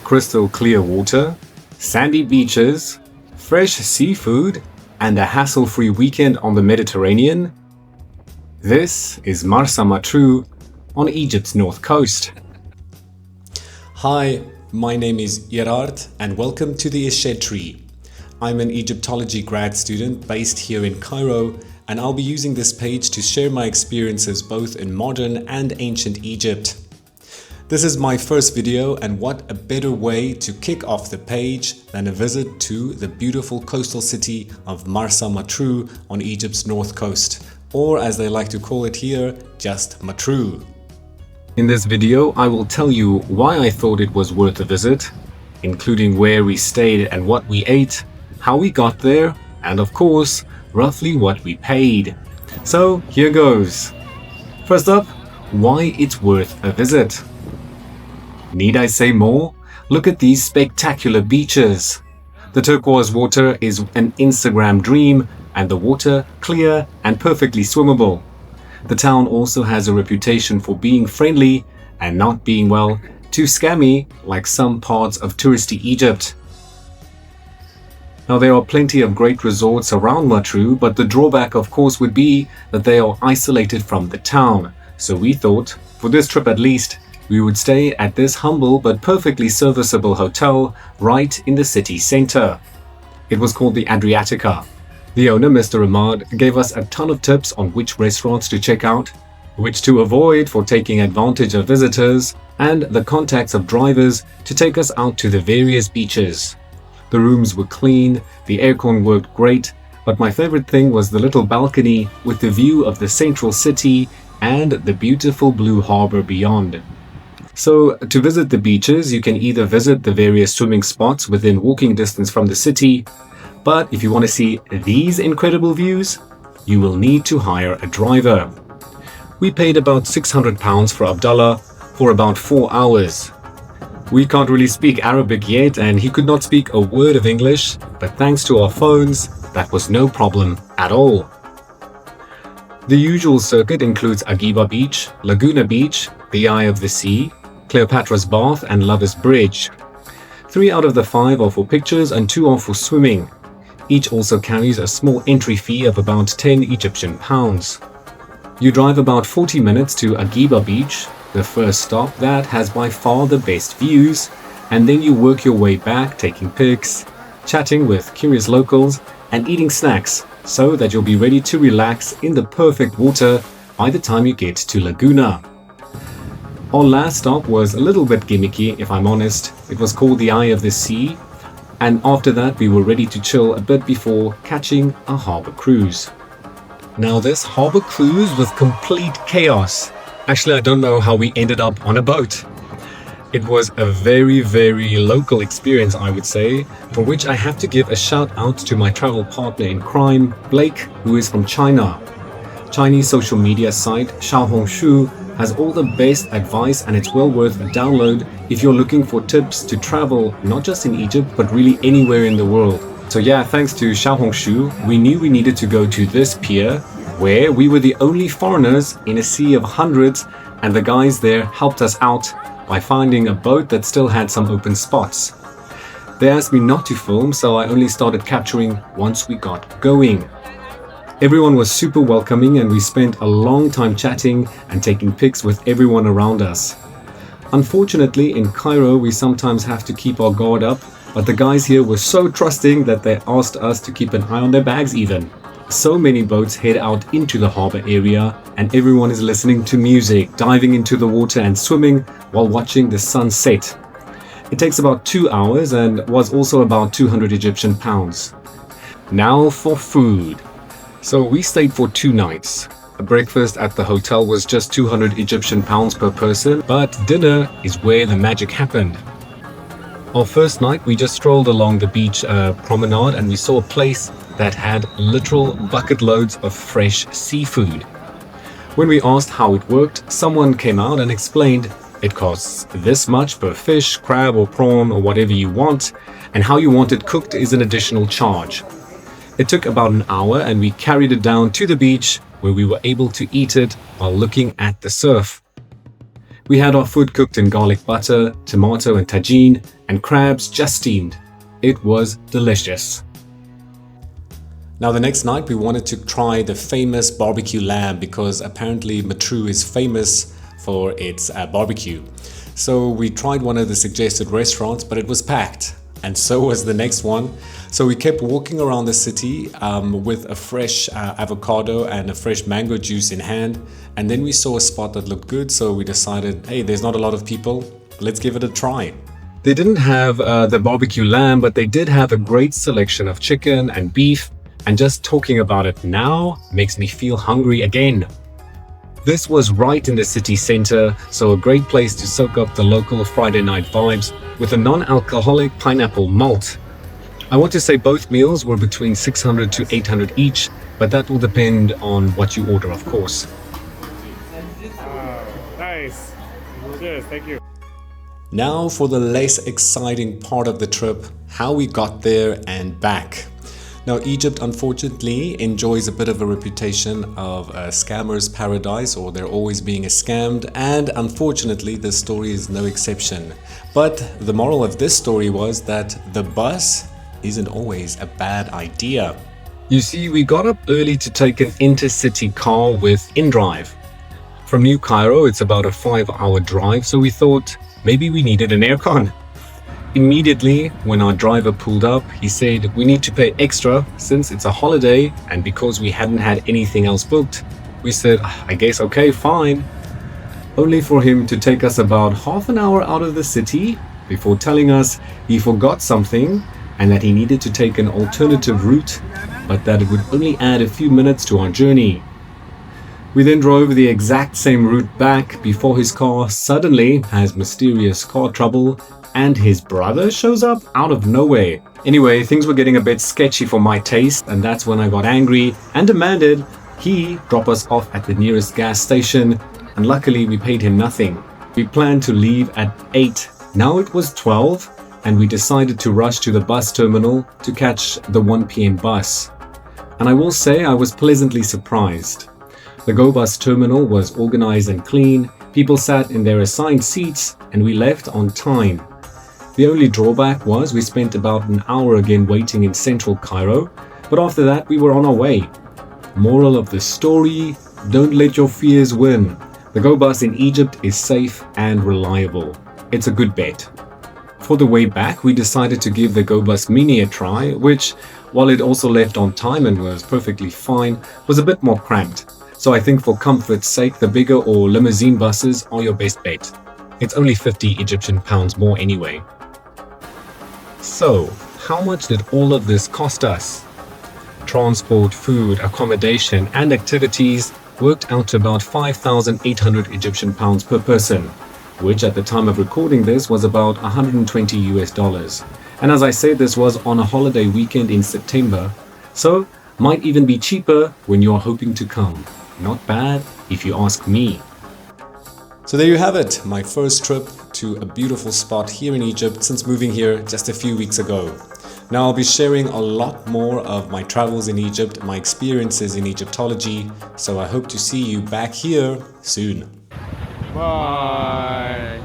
crystal clear water, sandy beaches, fresh seafood, and a hassle-free weekend on the Mediterranean? This is Marsah Matrouh on Egypt's north coast. Hi, my name is Gerard and welcome to the Shade Tree. I'm an Egyptology grad student based here in Cairo, and I'll be using this page to share my experiences both in modern and ancient Egypt. This is my first video, and what a better way to kick off the page than a visit to the beautiful coastal city of Marsah Matrouh on Egypt's north coast, or as they like to call it here, just Matrouh. In this video, I will tell you why I thought it was worth a visit, including where we stayed and what we ate, how we got there, and of course, roughly what we paid. So here goes. First up, why it's worth a visit. Need I say more? Look at these spectacular beaches. The turquoise water is an Instagram dream, and the water clear and perfectly swimmable. The town also has a reputation for being friendly and not being, well, too scammy like some parts of touristy Egypt. Now, there are plenty of great resorts around Matrouh, but the drawback of course would be that they are isolated from the town. So we thought, for this trip at least, we would stay at this humble but perfectly serviceable hotel right in the city center. It was called the Adriatica. The owner, Mr. Ahmad, gave us a ton of tips on which restaurants to check out, which to avoid for taking advantage of visitors, and the contacts of drivers to take us out to the various beaches. The rooms were clean, the aircon worked great, but my favorite thing was the little balcony with the view of the central city and the beautiful blue harbor beyond. So, to visit the beaches, you can either visit the various swimming spots within walking distance from the city, but if you want to see these incredible views, you will need to hire a driver. We paid about £600 for Abdullah for about 4 hours. We can't really speak Arabic yet, and he could not speak a word of English, but thanks to our phones, that was no problem at all. The usual circuit includes Agiba Beach, Laguna Beach, the Eye of the Sea, Cleopatra's Bath, and Lover's Bridge. 3 out of the 5 are for pictures and 2 are for swimming. Each also carries a small entry fee of about 10 Egyptian pounds. You drive about 40 minutes to Agiba Beach, the first stop that has by far the best views, and then you work your way back taking pics, chatting with curious locals, and eating snacks so that you'll be ready to relax in the perfect water by the time you get to Laguna. Our last stop was a little bit gimmicky, if I'm honest. It was called the Eye of the Sea, and after that we were ready to chill a bit before catching a harbor cruise. Now, this harbor cruise was complete chaos. Actually, I don't know how we ended up on a boat. It was a very local experience, I would say, for which I have to give a shout out to my travel partner in crime, Blake, who is from China. Chinese social media site Xiaohongshu has all the best advice, and it's well worth a download if you're looking for tips to travel not just in Egypt but really anywhere in the world. So yeah, thanks to Xiaohongshu, we knew we needed to go to this pier where we were the only foreigners in a sea of hundreds, and the guys there helped us out by finding a boat that still had some open spots. They asked me not to film, so I only started capturing once we got going. Everyone was super welcoming, and we spent a long time chatting and taking pics with everyone around us. Unfortunately, in Cairo, we sometimes have to keep our guard up, but the guys here were so trusting that they asked us to keep an eye on their bags even. So many boats head out into the harbor area, and everyone is listening to music, diving into the water and swimming while watching the sun set. It takes about 2 hours and was also about 200 Egyptian pounds. Now for food. So we stayed for 2 nights. A breakfast at the hotel was just 200 Egyptian pounds per person, but dinner is where the magic happened. Our first night we just strolled along the beach promenade, and we saw a place that had literal bucket loads of fresh seafood. When we asked how it worked, someone came out and explained it costs this much per fish, crab or prawn or whatever you want, and how you want it cooked is an additional charge. It took about an hour, and we carried it down to the beach where we were able to eat it while looking at the surf. We had our food cooked in garlic butter, tomato and tagine, and crabs just steamed. It was delicious. Now the next night we wanted to try the famous barbecue lamb because apparently Matrouh is famous for its barbecue. So we tried one of the suggested restaurants, but it was packed, and so was the next one. So we kept walking around the city with a fresh avocado and a fresh mango juice in hand, and then we saw a spot that looked good, so we decided, hey, there's not a lot of people, let's give it a try. They didn't have the barbecue lamb, but they did have a great selection of chicken and beef, and just talking about it now makes me feel hungry again. This was right in the city center, so a great place to soak up the local Friday night vibes with a non-alcoholic pineapple malt. I want to say both meals were between 600 to 800 each, but that will depend on what you order, of course. Nice. Cheers, thank you. Now for the less exciting part of the trip, how we got there and back. Now, Egypt unfortunately enjoys a bit of a reputation of a scammer's paradise, or they're always being scammed, and unfortunately this story is no exception. But the moral of this story was that the bus isn't always a bad idea. You see, we got up early to take an intercity car with InDrive. From New Cairo, it's about a 5-hour drive, so we thought maybe we needed an aircon. Immediately, when our driver pulled up, he said we need to pay extra since it's a holiday, and because we hadn't had anything else booked, we said, I guess okay, fine. Only for him to take us about half an hour out of the city before telling us he forgot something and that he needed to take an alternative route, but that it would only add a few minutes to our journey. We then drove the exact same route back before his car suddenly has mysterious car trouble and his brother shows up out of nowhere. Anyway, things were getting a bit sketchy for my taste, and that's when I got angry and demanded he drop us off at the nearest gas station, and luckily we paid him nothing. We planned to leave at 8. Now it was 12, and we decided to rush to the bus terminal to catch the 1 p.m. bus. And I will say I was pleasantly surprised. The Go Bus terminal was organized and clean, people sat in their assigned seats, and we left on time. The only drawback was we spent about an hour again waiting in central Cairo, but after that we were on our way. Moral of the story, don't let your fears win. The Go Bus in Egypt is safe and reliable. It's a good bet. For the way back, we decided to give the Go Bus Mini a try, which, while it also left on time and was perfectly fine, was a bit more cramped. So I think for comfort's sake, the bigger or limousine buses are your best bet. It's only 50 Egyptian pounds more anyway. So, how much did all of this cost us? Transport, food, accommodation, and activities worked out to about 5,800 Egyptian pounds per person, which at the time of recording this was about $120 US. And as I said, this was on a holiday weekend in September, so might even be cheaper when you're hoping to come. Not bad, if you ask me. So there you have it, my first trip to a beautiful spot here in Egypt since moving here just a few weeks ago. Now I'll be sharing a lot more of my travels in Egypt, my experiences in Egyptology, so I hope to see you back here soon. Bye.